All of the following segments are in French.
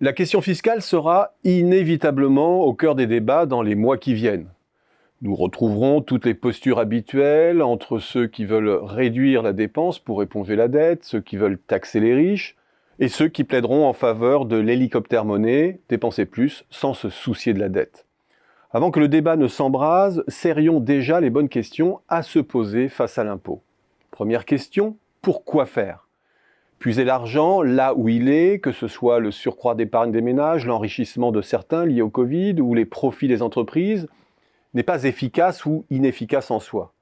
La question fiscale sera inévitablement au cœur des débats dans les mois qui viennent. Nous retrouverons toutes les postures habituelles entre ceux qui veulent réduire la dépense pour éponger la dette, ceux qui veulent taxer les riches, et ceux qui plaideront en faveur de l'hélicoptère-monnaie, dépenser plus sans se soucier de la dette. Avant que le débat ne s'embrase, serrions déjà les bonnes questions à se poser face à l'impôt. Première question, pourquoi faire ? Puiser l'argent là où il est, que ce soit le surcroît d'épargne des ménages, l'enrichissement de certains liés au Covid ou les profits des entreprises, n'est pas efficace ou inefficace en soi.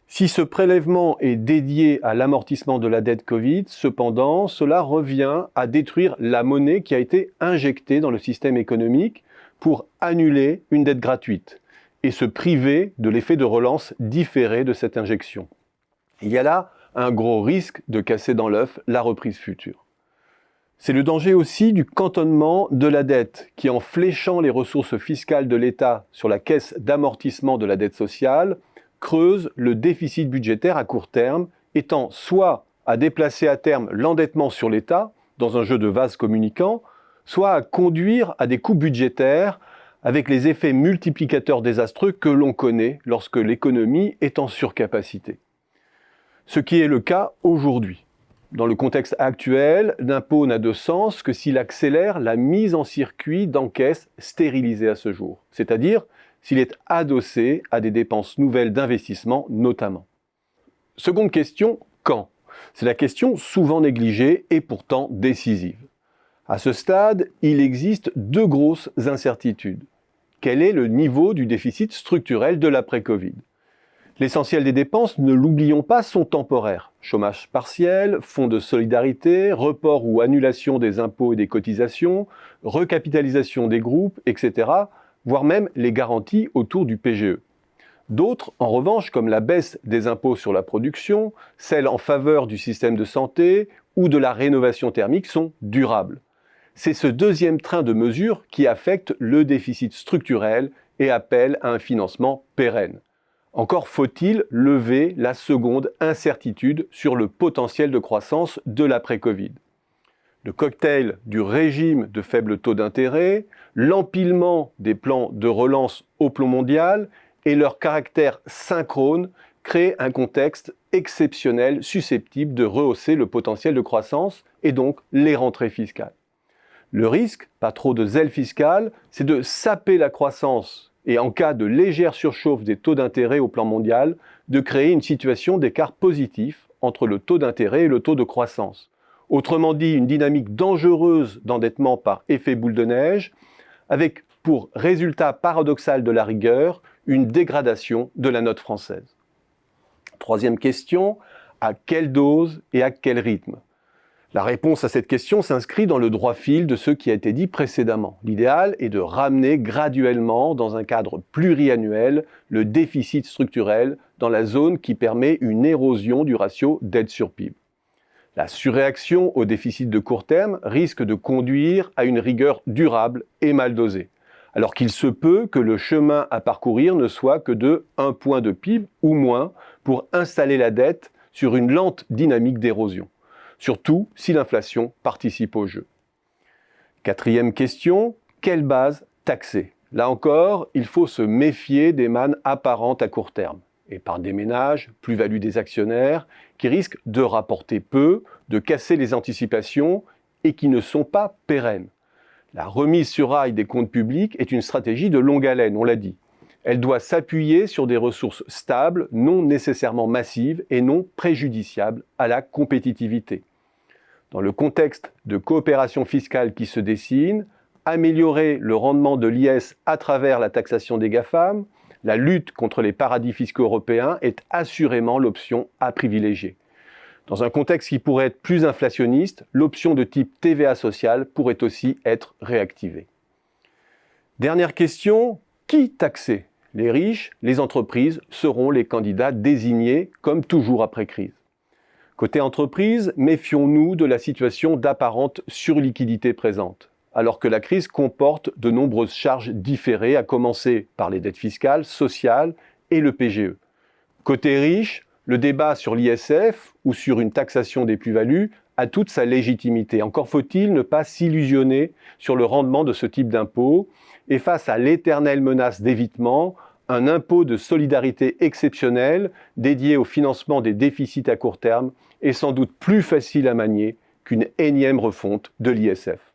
Si ce prélèvement est dédié à l'amortissement de la dette Covid, cependant, cela revient à détruire la monnaie qui a été injectée dans le système économique pour annuler une dette gratuite et se priver de l'effet de relance différé de cette injection. Il y a là un gros risque de casser dans l'œuf la reprise future. C'est le danger aussi du cantonnement de la dette, qui en fléchant les ressources fiscales de l'État sur la caisse d'amortissement de la dette sociale, creuse le déficit budgétaire à court terme, étant soit à déplacer à terme l'endettement sur l'État, dans un jeu de vases communicants, soit à conduire à des coupes budgétaires avec les effets multiplicateurs désastreux que l'on connaît lorsque l'économie est en surcapacité. Ce qui est le cas aujourd'hui. Dans le contexte actuel, l'impôt n'a de sens que s'il accélère la mise en circuit d'encaisses stérilisées à ce jour, c'est-à-dire s'il est adossé à des dépenses nouvelles d'investissement notamment. Seconde question, quand ? C'est la question souvent négligée et pourtant décisive. À ce stade, il existe deux grosses incertitudes. Quel est le niveau du déficit structurel de l'après-Covid ? L'essentiel des dépenses, ne l'oublions pas, sont temporaires. Chômage partiel, fonds de solidarité, report ou annulation des impôts et des cotisations, recapitalisation des groupes, etc., voire même les garanties autour du PGE. D'autres, en revanche, comme la baisse des impôts sur la production, celle en faveur du système de santé ou de la rénovation thermique, sont durables. C'est ce deuxième train de mesures qui affecte le déficit structurel et appelle à un financement pérenne. Encore faut-il lever la seconde incertitude sur le potentiel de croissance de l'après-Covid. Le cocktail du régime de faible taux d'intérêt, l'empilement des plans de relance au plan mondial et leur caractère synchrone créent un contexte exceptionnel susceptible de rehausser le potentiel de croissance et donc les rentrées fiscales. Le risque, pas trop de zèle fiscal, c'est de saper la croissance et en cas de légère surchauffe des taux d'intérêt au plan mondial, de créer une situation d'écart positif entre le taux d'intérêt et le taux de croissance. Autrement dit, une dynamique dangereuse d'endettement par effet boule de neige, avec pour résultat paradoxal de la rigueur, une dégradation de la note française. Troisième question, à quelle dose et à quel rythme ? La réponse à cette question s'inscrit dans le droit fil de ce qui a été dit précédemment. L'idéal est de ramener graduellement, dans un cadre pluriannuel, le déficit structurel dans la zone qui permet une érosion du ratio dette sur PIB. La surréaction au déficit de court terme risque de conduire à une rigueur durable et mal dosée, alors qu'il se peut que le chemin à parcourir ne soit que de 1 point de PIB ou moins pour installer la dette sur une lente dynamique d'érosion. Surtout si l'inflation participe au jeu. Quatrième question, quelle base taxer ? Là encore, il faut se méfier des mannes apparentes à court terme. Épargne des ménages, plus-value des actionnaires, qui risquent de rapporter peu, de casser les anticipations et qui ne sont pas pérennes. La remise sur rail des comptes publics est une stratégie de longue haleine, on l'a dit. Elle doit s'appuyer sur des ressources stables, non nécessairement massives et non préjudiciables à la compétitivité. Dans le contexte de coopération fiscale qui se dessine, améliorer le rendement de l'IS à travers la taxation des GAFAM, la lutte contre les paradis fiscaux européens est assurément l'option à privilégier. Dans un contexte qui pourrait être plus inflationniste, l'option de type TVA sociale pourrait aussi être réactivée. Dernière question, qui taxer ? Les riches, les entreprises seront les candidats désignés comme toujours après crise. Côté entreprise, méfions-nous de la situation d'apparente surliquidité présente, alors que la crise comporte de nombreuses charges différées, à commencer par les dettes fiscales, sociales et le PGE. Côté riche, le débat sur l'ISF ou sur une taxation des plus-values a toute sa légitimité. Encore faut-il ne pas s'illusionner sur le rendement de ce type d'impôt. Et face à l'éternelle menace d'évitement, un impôt de solidarité exceptionnel dédié au financement des déficits à court terme est sans doute plus facile à manier qu'une énième refonte de l'ISF.